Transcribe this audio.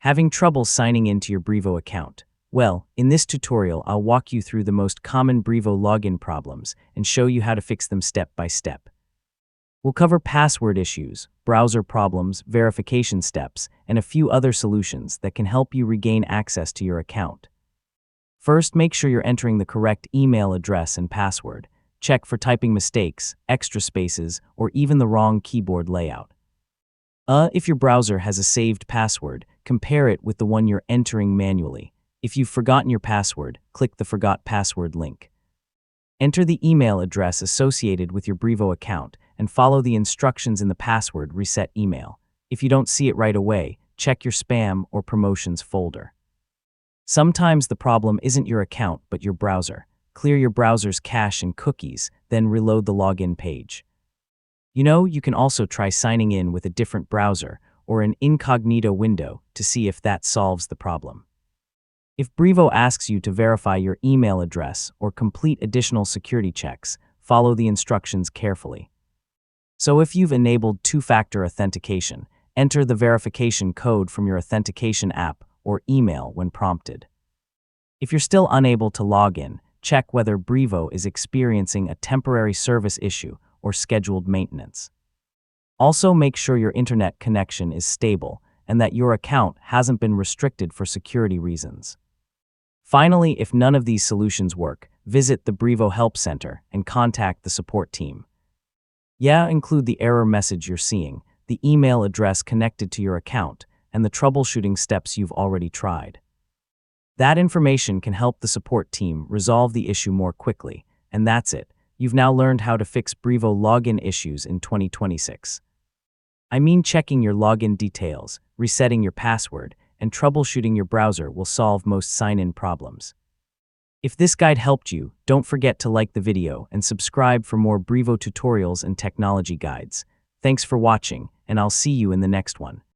Having trouble signing into your Brevo account? Well, in this tutorial, I'll walk you through the most common Brevo login problems and show you how to fix them step by step. We'll cover password issues, browser problems, verification steps, and a few other solutions that can help you regain access to your account. First, make sure you're entering the correct email address and password. Check for typing mistakes, extra spaces, or even the wrong keyboard layout. If your browser has a saved password, compare it with the one you're entering manually. If you've forgotten your password, click the Forgot Password link. Enter the email address associated with your Brevo account and follow the instructions in the password reset email. If you don't see it right away, check your spam or promotions folder. Sometimes the problem isn't your account but your browser. Clear your browser's cache and cookies, then reload the login page. You can also try signing in with a different browser or an incognito window to see if that solves the problem. If Brevo asks you to verify your email address or complete additional security checks, follow the instructions carefully. So if you've enabled two-factor authentication, enter the verification code from your authentication app or email when prompted. If you're still unable to log in, check whether Brevo is experiencing a temporary service issue or scheduled maintenance. Also, make sure your internet connection is stable and that your account hasn't been restricted for security reasons. Finally, if none of these solutions work, visit the Brevo Help Center and contact the support team. Include the error message you're seeing, the email address connected to your account, and the troubleshooting steps you've already tried. That information can help the support team resolve the issue more quickly, and that's it. You've now learned how to fix Brevo login issues in 2026. Checking your login details, resetting your password, and troubleshooting your browser will solve most sign-in problems. If this guide helped you, don't forget to like the video and subscribe for more Brevo tutorials and technology guides. Thanks for watching, and I'll see you in the next one.